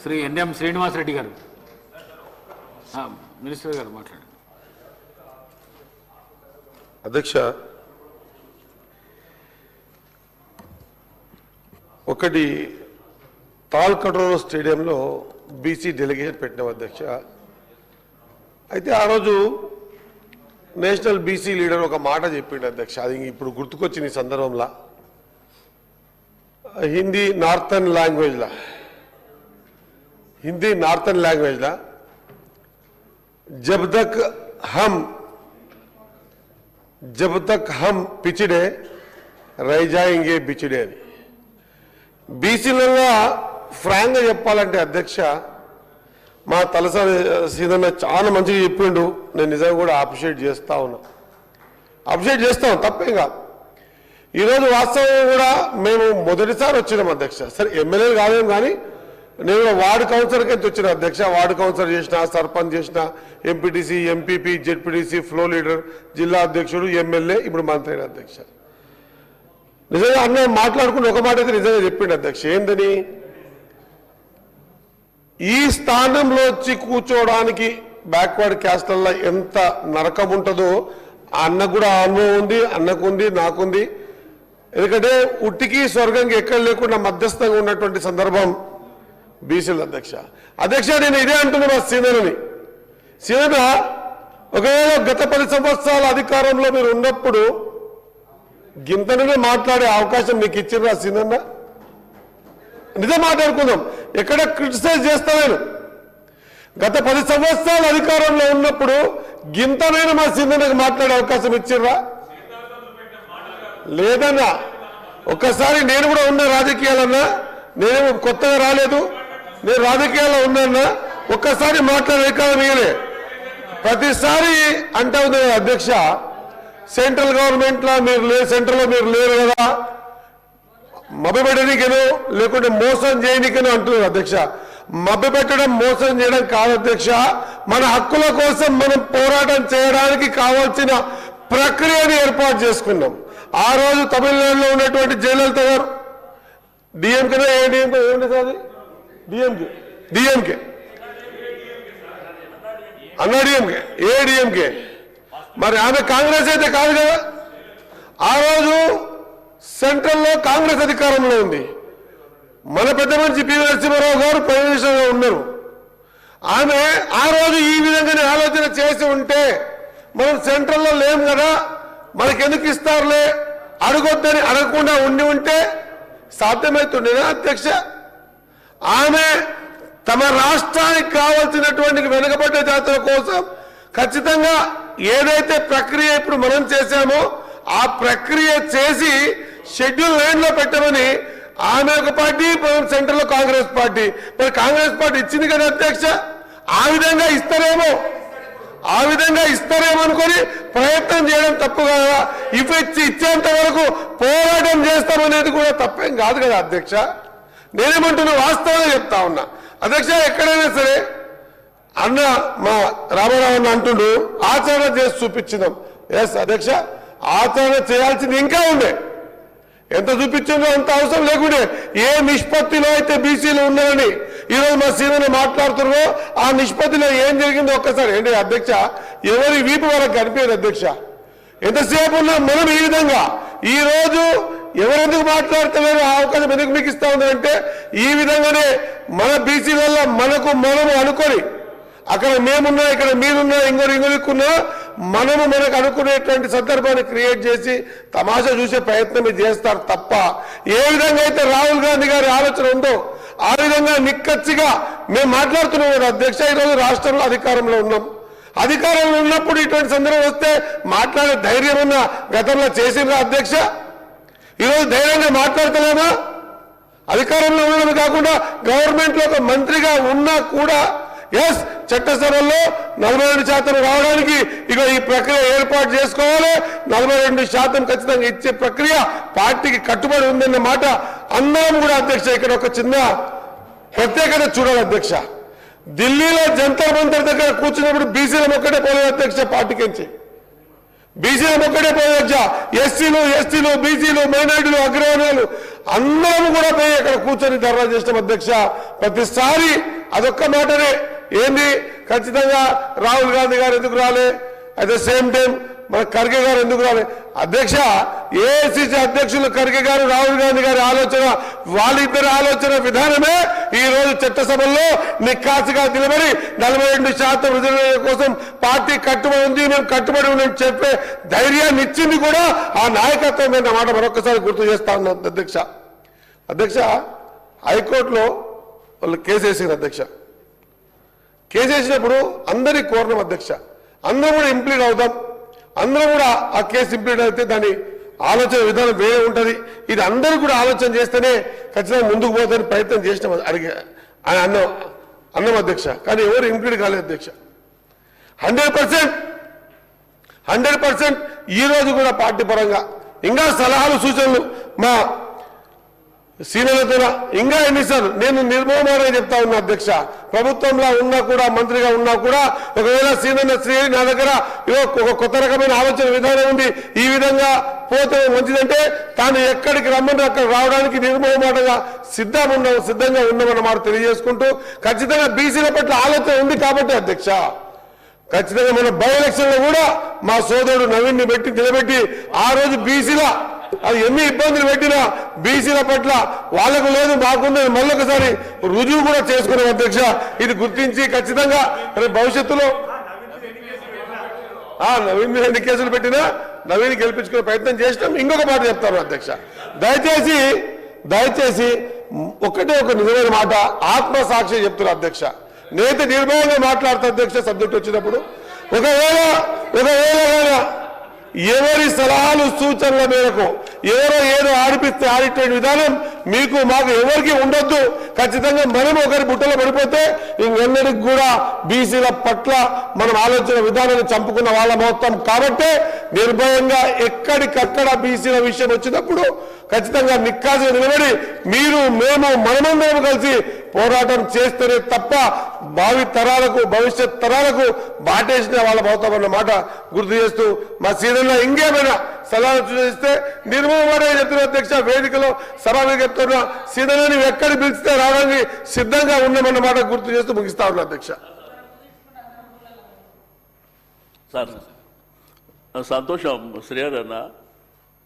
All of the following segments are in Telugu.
శ్రీ ఎన్ఎం శ్రీనివాసరెడ్డి గారు, మినిస్టర్ గారు మాట్లాడండి. అధ్యక్ష, ఒకటి తాల్కటోరా స్టేడియంలో బీసీ డెలిగేషన్ పెట్టినాం అధ్యక్ష. అయితే ఆ రోజు నేషనల్ బీసీ లీడర్ ఒక మాట చెప్పిండు అధ్యక్ష, అది ఇప్పుడు గుర్తుకొచ్చింది ఈ సందర్భంలో. హిందీ నార్థన్ లాంగ్వేజ్లా जब तक हम पिछड़े रह जाएंगे बिछड़े అని బీసీలలో ఫ్రాంక్గా చెప్పాలంటే అధ్యక్ష, మా తలసాని సీనన్న చాలా మంచిగా చెప్పిండు. నేను నిజంగా కూడా అప్రిషియేట్ చేస్తాం, తప్పేం కాదు. ఈరోజు వాస్తవంగా కూడా మేము మొదటిసారి వచ్చినాం అధ్యక్ష. సరే ఎమ్మెల్యేలు కాదేం కానీ నేను కూడా వార్డు కౌన్సిలర్కి ఎంత వచ్చిన అధ్యక్ష. వార్డు కౌన్సిలర్ చేసిన, సర్పంచ్ చేసిన, MPTC, MPP, ZPTC, flow leader, జిల్లా అధ్యక్షుడు, ఎమ్మెల్యే, ఇప్పుడు మంత్రి అయిన అధ్యక్ష. నిజంగా అన్న మాట్లాడుకుని ఒక మాట అయితే నిజంగా చెప్పిండు అధ్యక్ష. ఏందని, ఈ స్థానంలో వచ్చి కూర్చోవడానికి బ్యాక్వర్డ్ క్యాస్ట్లలో ఎంత నరకం ఉంటుందో అన్నకు కూడా అనుభవం ఉంది, అన్నకుంది, నాకుంది. ఎందుకంటే ఉట్టికి స్వర్గంకి ఎక్కడ లేకుండా మధ్యస్థంగా ఉన్నటువంటి సందర్భం బీసీల అధ్యక్ష. నేను ఇదే అంటున్నా మా సీనియర్ని. ఒకవేళ గత 10 సంవత్సరాల అధికారంలో మీరు ఉన్నప్పుడు గింతనే మాట్లాడే అవకాశం మీకు ఇచ్చిర్రా సీనియర్న? నిజం మాట్లాడుకుందాం, ఎక్కడ క్రిటిసైజ్ చేస్తా నేను. గత 10 సంవత్సరాల అధికారంలో ఉన్నప్పుడు గింతనైనా మా సీనియర్కి మాట్లాడే అవకాశం ఇచ్చిర్రా? లేదన్నా. ఒక్కసారి నేను కూడా ఉన్న రాజకీయాలన్నా, నేనేమో కొత్తగా రాలేదు, నేను రాజకీయాల్లో ఉన్నా. ఒక్కసారి మాట్లాడే అధికారం ఇయ్యలే. ప్రతిసారి అంటా ఉంది అధ్యక్ష, సెంట్రల్ గవర్నమెంట్లో మీరు లేరు, సెంట్రల్లో మీరు లేరు కదా, మభ్యపెట్టడానికేనో లేకుంటే మోసం చేయడానికేనో అంటున్నారు అధ్యక్ష. మభ్యపెట్టడం, మోసం చేయడం కాదు అధ్యక్ష. మన హక్కుల కోసం మనం పోరాటం చేయడానికి కావాల్సిన ప్రక్రియను ఏర్పాటు చేసుకున్నాం. ఆ రోజు తమిళనాడులో ఉన్నటువంటి జయలలిత గారు డిఎంకేనే, ఏడిఎంకే, ఏమిటి సార్ అది? DMK Anna DMK, ADMK. మరి ఆమె కాంగ్రెస్ అయితే కాదు కదా. ఆ రోజు సెంట్రల్లో కాంగ్రెస్ అధికారంలో ఉంది. మన పెద్ద మనిషి పివి నరసింహారావు గారు ప్రైమ్ మినిస్టర్గా ఉన్నారు. ఆమె ఆ రోజు ఈ విధంగానే ఆలోచన చేసి ఉంటే, మనం సెంట్రల్లో లేం కదా, మనకెందుకు ఇస్తారులే, అడగొద్దని అడగకుండా ఉండి ఉంటే సాధ్యమవుతుండేనా అధ్యక్ష? ఆమె తమ రాష్ట్రానికి కావాల్సినటువంటి వెనుకబడ్డ జాతుల కోసం ఖచ్చితంగా ఏదైతే ప్రక్రియ ఇప్పుడు మనం చేశామో ఆ ప్రక్రియ చేసి షెడ్యూల్ 9లో పెట్టమని ఆమె ఒక పార్టీ, సెంట్రల్లో కాంగ్రెస్ పార్టీ. మరి కాంగ్రెస్ పార్టీ ఇచ్చింది కదా అధ్యక్ష. ఆ విధంగా ఇస్తారేమో అనుకొని ప్రయత్నం చేయడం తప్పు కదా. ఇచ్చేంత వరకు పోరాటం చేస్తామనేది కూడా తప్పేం కాదు కదా అధ్యక్ష. నేనేమంటున్నా, వాస్తవంగా చెప్తా ఉన్నా అధ్యక్ష. ఎక్కడైనా సరే అన్న మా రామారావు అన్న అంటుండు, ఆచరణ చేసి చూపించినాం. ఎస్ అధ్యక్ష, ఆచరణ చేయాల్సింది ఇంకా ఉండే. ఎంత చూపించిందో అంత అవసరం లేకుండే. ఏ నిష్పత్తిలో అయితే బీసీలు ఉన్నారని ఈరోజు మా సీనియర్ మాట్లాడుతున్నారో ఆ నిష్పత్తిలో ఏం జరిగిందో ఒక్కసారి ఏంటి అధ్యక్ష, ఎవరి వీపు వాళ్ళకి కనిపించదు అధ్యక్ష. ఎంతసేపు ఉన్నా మనం ఈ విధంగా ఈ రోజు ఎవరెందుకు మాట్లాడతలేరు, ఆ అవకాశం ఎందుకు మీకు ఇస్తా ఉందంటే, ఈ విధంగానే మన బీసీ వల్ల మనము అనుకొని, అక్కడ మేమున్నా, ఇక్కడ మీరున్నా, ఇంకొరుకున్నా, మనకు అనుకునేటువంటి సందర్భాన్ని క్రియేట్ చేసి తమాషా చూసే ప్రయత్నం చేస్తారు తప్ప, ఏ విధంగా అయితే రాహుల్ గాంధీ గారి ఆలోచన ఉందో ఆ విధంగా నిక్కచ్చిగా మేము మాట్లాడుతున్నాం కదా అధ్యక్ష. ఈరోజు రాష్ట్రంలో అధికారంలో ఉన్నాం. అధికారంలో ఉన్నప్పుడు ఇటువంటి సందర్భం వస్తే మాట్లాడే ధైర్యం ఉన్న గతంలో చేసిండ్రా అధ్యక్ష? ఈరోజు ధైర్యంగా మాట్లాడతలేమా? అధికారంలో ఉండడమే కాకుండా గవర్నమెంట్లో ఒక మంత్రిగా ఉన్నా కూడా ఎస్ చట్టసభల్లో 42% రావడానికి ఇక ఈ ప్రక్రియ ఏర్పాటు చేసుకోవాలి. 42% ఖచ్చితంగా ఇచ్చే ప్రక్రియ పార్టీకి కట్టుబడి ఉందన్న మాట అందరం కూడా అధ్యక్ష. ఇక్కడ ఒక చిన్న ప్రత్యేకత చూడాలి అధ్యక్ష. ఢిల్లీలో జంతర్ మంతర్ దగ్గర కూర్చున్నప్పుడు బీసీల ఒక్కటే పోలేదు అధ్యక్ష పార్టీకించి. బీసీలు ఒక్కటే పోయి అధ్యక్ష, ఎస్టీలు బీసీలు మైనార్టీలు అగ్రవర్ణాలు అందరం కూడా పోయి అక్కడ కూర్చొని ధర్నా చేస్తాం అధ్యక్ష. ప్రతిసారి అదొక్క మాటనే ఏంది, ఖచ్చితంగా రాహుల్ గాంధీ గారు ఎందుకు రాలే, అట్ ద సేమ్ టైం మన ఖర్గే గారు ఎందుకు రాలే అధ్యక్ష. ఏఐసిసి అధ్యక్షులు ఖర్గే గారు రాహుల్ గాంధీ గారి ఆలోచన, వాళ్ళిద్దరి ఆలోచన విధానమే ఈ రోజు చట్టసభల్లో నిక్కాసుగా నిలబడి 42% రిజర్వేషన్ కోసం పార్టీ కట్టుబడి ఉంది, మేము కట్టుబడి ఉన్నామని చెప్పే ధైర్యాన్ని ఇచ్చింది కూడా ఆ నాయకత్వం అన్న మాట మరొకసారి గుర్తు చేస్తా ఉన్నాం అధ్యక్ష. అధ్యక్ష, హైకోర్టులో వాళ్ళు కేసు వేసారు అధ్యక్ష. కేసు వేసినప్పుడు అందరినీ కోరడం అధ్యక్ష, అందరూ కూడా ఇంప్లీడ్ అవుతాం, అందరూ కూడా ఆ కేసు ఇంప్లీడ్ అయితే దాని ఆలోచన విధానం వేరే ఉంటుంది, ఇది అందరూ కూడా ఆలోచన చేస్తేనే ఖచ్చితంగా ముందుకు పోతానికి ప్రయత్నం చేసినాం అని అన్నం అధ్యక్ష. కానీ ఎవరు ఇంప్లీడ్ కాలేదు అధ్యక్ష. 100% ఈ రోజు కూడా పార్టీ పరంగా ఇంకా సలహాలు సూచనలు మా సీనియర్లతో ఇంకా ఎన్నిసార్లు నేను నిర్మోహమానంగా చెప్తా ఉన్నా అధ్యక్ష. ప్రభుత్వంలో ఉన్నా కూడా, మంత్రిగా ఉన్నా కూడా, ఒకవేళ సీనియర్ శ్రీ నా దగ్గర ఒక కొత్త రకమైన ఆలోచన విధానం ఉంది, ఈ విధంగా పోతే మంచిదంటే తాను ఎక్కడికి రమ్మని అక్కడ రావడానికి నిర్మోహమాటంగా సిద్ధంగా ఉన్నామన్నమాట తెలియజేసుకుంటూ, ఖచ్చితంగా బీసీల పట్ల ఆలోచన ఉంది కాబట్టి అధ్యక్ష, ఖచ్చితంగా మన బై ఎలక్షన్ లో కూడా మా సోదరుడు నవీన్ ని నిలబెట్టి ఆ రోజు బీసీల అది ఎన్ని ఇబ్బందులు పెట్టినా బీసీల పట్ల వాళ్ళకు లేదు మాకుందని మళ్ళొకసారి రుజువు కూడా చేసుకున్నాం అధ్యక్ష. ఇది గుర్తించి ఖచ్చితంగా భవిష్యత్తులో నవీన్ మీద ఎన్ని కేసులు పెట్టినా నవీన్ గెలిపించుకునే ప్రయత్నం చేసినాం. ఇంకొక మాట చెప్తాను అధ్యక్ష, దయచేసి ఒకటే ఒక నిజమైన మాట ఆత్మసాక్షి చెప్తున్నారు అధ్యక్ష. నేత నిర్భయంగా మాట్లాడుతా అధ్యక్ష సబ్జెక్ట్ వచ్చినప్పుడు. ఒకవేళ ఎవరి సలహాలు సూచనల మేరకు ఎవరో ఏదో ఆడిపిస్తే ఆడిట్టే విధానం మీకు మాకు ఎవరికి ఉండొద్దు. ఖచ్చితంగా మనం ఒకరి బుట్టలో పడిపోతే ఇంకెన్నడికి కూడా బీసీల పట్ల మనం ఆలోచన విధానాన్ని చంపుకున్న వాళ్ళ మొత్తం కాబట్టి నిర్భయంగా ఎక్కడికక్కడ బీసీల విషయం వచ్చినప్పుడు ఖచ్చితంగా నిక్కాసుగా నిలబడి మీరు మేము మనమందరం కలిసి పోరాటం చేస్తేనే తప్ప భావి తరాలకు భవిష్యత్ తరాలకు బాటేసిన వాళ్ళ అవుతామన్న మాట గుర్తు చేస్తూ మా సీనియర్లో ఇంకేమైనా సలహాలు సూచిస్తే నిర్మూలనే చెప్తున్న అధ్యక్ష. వేదికలో సభగా చెప్తున్నా సీనియర్ని ఎక్కడికి పిలిస్తే రావడానికి సిద్ధంగా ఉన్నామన్న మాట గుర్తు చేస్తూ ముగిస్తా ఉన్నా అధ్యక్ష. సార్ సంతోషం శ్రీహరి అన్న,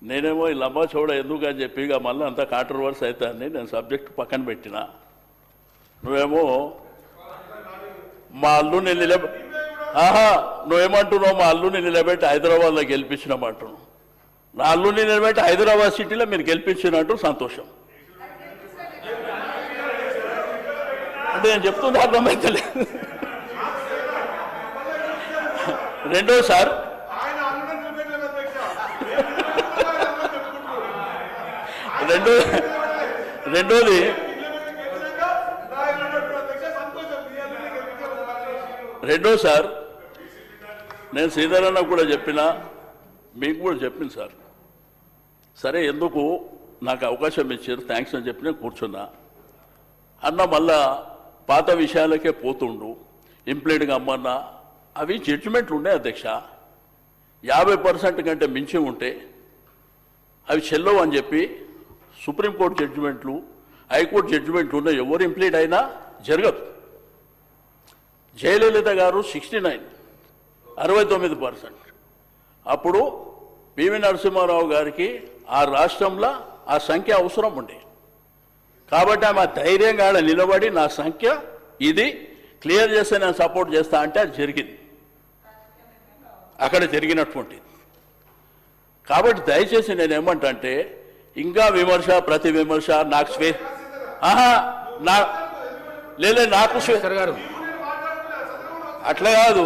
నేనేమో ఈ లంబా చౌడ ఎందుకు అని చెప్పి ఇక మళ్ళీ అంతా కాంట్రవర్సీ అవుతాయని నేను సబ్జెక్ట్ పక్కన పెట్టిన. నువ్వేమో మా అల్లుని నువ్వేమంటున్నావు, మా అల్లుని నిలబెట్టి హైదరాబాద్లో గెలిపించినామంటున్నావు. నా అల్లుని నిలబెట్టి హైదరాబాద్ సిటీలో మీరు గెలిపించినట్టు సంతోషం అంటే నేను చెప్తుంది అర్థమైతలేదు. రెండోసారి నేను శ్రీధరన్న కూడా చెప్పినా, మీకు కూడా చెప్పింది సార్. సరే ఎందుకు నాకు అవకాశం ఇచ్చారు, థ్యాంక్స్ అని చెప్పి నేను కూర్చున్నా. అన్న మళ్ళా పాత విషయాలకే పోతుండు, ఇంప్లీడ్గా అమ్మన్నా అవి జడ్జిమెంట్లు ఉన్నాయి అధ్యక్ష. 50% కంటే మించి ఉంటే అవి చెల్లవు అని చెప్పి సుప్రీంకోర్టు జడ్జిమెంట్లు, హైకోర్టు జడ్జిమెంట్లు ఉన్నాయి. ఎవరు ఇంప్లీడ్ అయినా జరగదు. జయలలిత గారు 69% అప్పుడు పివి నరసింహారావు గారికి ఆ రాష్ట్రంలో ఆ సంఖ్య అవసరం ఉండే కాబట్టి ఆమె ధైర్యంగా నిలబడి నా సంఖ్య ఇది క్లియర్ చేస్తే నేను సపోర్ట్ చేస్తా అంటే అది జరిగింది, అక్కడ జరిగినటువంటిది. కాబట్టి దయచేసి నేను ఏమంటే ఇంకా విమర్శ ప్రతి విమర్శ నాకు నాకు అట్లా కాదు.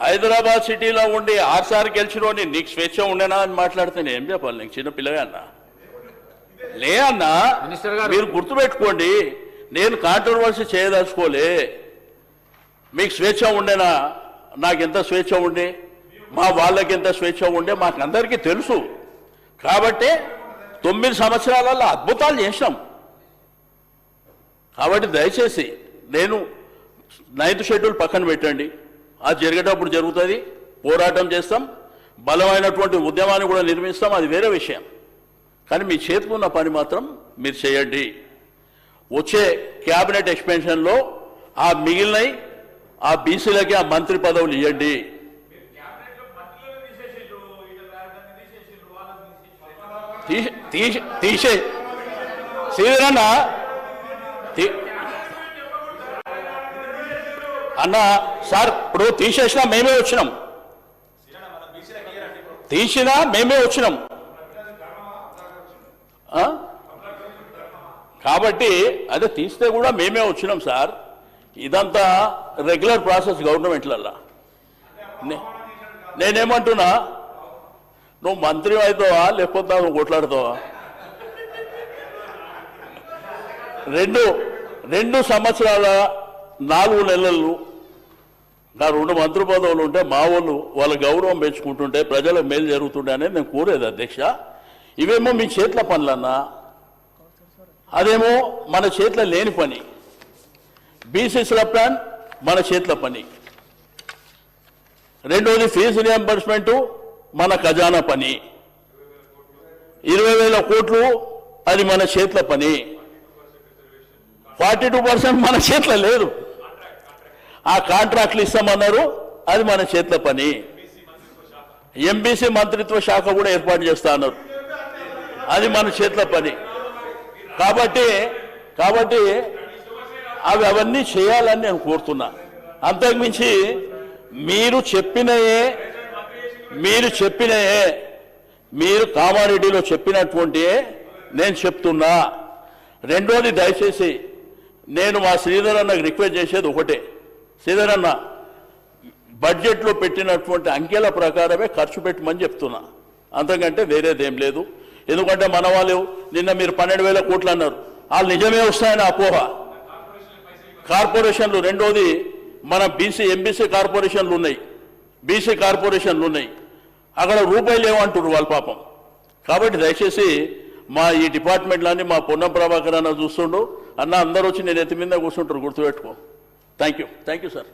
హైదరాబాద్ సిటీలో ఉండి 6 సార్లు గెలిచినోని నీకు స్వేచ్ఛ ఉండేనా అని మాట్లాడితే నేను ఏం చెప్పాలి? నీకు చిన్న పిల్లగా అన్నా లే అన్నా, మీరు గుర్తుపెట్టుకోండి, నేను కాంట్రవర్సీ చేయదలుచుకోలే. మీకు స్వేచ్ఛ ఉండేనా? నాకు ఎంత స్వేచ్ఛ ఉండే, మా వాళ్ళకి ఎంత స్వేచ్ఛ ఉండే మాకు అందరికీ తెలుసు. కాబట్టి 9 సంవత్సరాలలో అద్భుతాలు చేసినాం. కాబట్టి దయచేసి నేను 9th షెడ్యూల్ పక్కన పెట్టండి, అది జరిగేటప్పుడు జరుగుతుంది, పోరాటం చేస్తాం. బలమైనటువంటి ఉద్యమాన్ని కూడా నిర్మిస్తాం, అది వేరే విషయం. కానీ మీ చేతిలో ఉన్న పని మాత్రం మీరు చేయండి. వచ్చే క్యాబినెట్ ఎక్స్పెన్షన్లో ఆ మిగిలినవి ఆ బీసీలకి ఆ మంత్రి పదవులు ఇవ్వండి. తీసే శ్రీధరన్న అన్న సార్, ఇప్పుడు తీసేసినా మేమే వచ్చినాం, తీసినా మేమే వచ్చినాం. కాబట్టి అదే తీస్తే కూడా మేమే వచ్చినాం సార్. ఇదంతా రెగ్యులర్ ప్రాసెస్ గవర్నమెంట్లల్లా. నేనేమంటున్నా, నువ్వు మంత్రి అవుతావా లేకపోతే నువ్వు కొట్లాడుతావా? రెండు సంవత్సరాల 4 నెలలు నా 2 మంత్రి పదవులు ఉంటే మా వాళ్ళు వాళ్ళ గౌరవం పెంచుకుంటుంటే ప్రజలకు మేలు జరుగుతుండే అనేది నేను కోరేది అధ్యక్ష. ఇవేమో మీ చేతుల పనులన్నా, అదేమో మన చేతిలో లేని పని. బీసీసీల ప్లాన్ మన చేతుల పని. రెండోది ఫీజు రియంబర్స్మెంటు మన ఖజానా పని. 20,000 కోట్లు అది మన చేతుల పని. 42% మన చేతిలో లేదు. ఆ కాంట్రాక్ట్లు ఇస్తామన్నారు, అది మన చేతుల పని. ఎంబీసీ మంత్రిత్వ శాఖ కూడా ఏర్పాటు చేస్తా అన్నారు, అది మన చేతుల పని. కాబట్టి అవన్నీ చేయాలని నేను కోరుతున్నా. అంతకుమించి మీరు చెప్పినయే మీరు కామారెడ్డిలో చెప్పినటువంటి నేను చెప్తున్నా. రెండోది, దయచేసి నేను మా శ్రీధర్ అన్నకు రిక్వెస్ట్ చేసేది ఒకటే, శ్రీధర్ అన్న బడ్జెట్లో పెట్టినటువంటి అంకెల ప్రకారమే ఖర్చు పెట్టమని చెప్తున్నా, అంతకంటే వేరేదేం లేదు. ఎందుకంటే మన వాళ్ళు నిన్న మీరు 12,000 కోట్లు అన్నారు, వాళ్ళు నిజమే వస్తాయని అపోహ. కార్పొరేషన్లు, రెండోది మన ఎంబీసీ కార్పొరేషన్లు ఉన్నాయి, బీసీ కార్పొరేషన్లు ఉన్నాయి, అక్కడ రూపాయలు ఏమంటారు వాళ్ళ పాపం. కాబట్టి దయచేసి మా ఈ డిపార్ట్మెంట్లన్నీ మా పొన్నం ప్రభాకర్ అన్న చూస్తుండు అన్న, అందరూ వచ్చి నేను ఎత్తి మీద కూర్చుంటారు, గుర్తుపెట్టుకో. Thank you sir.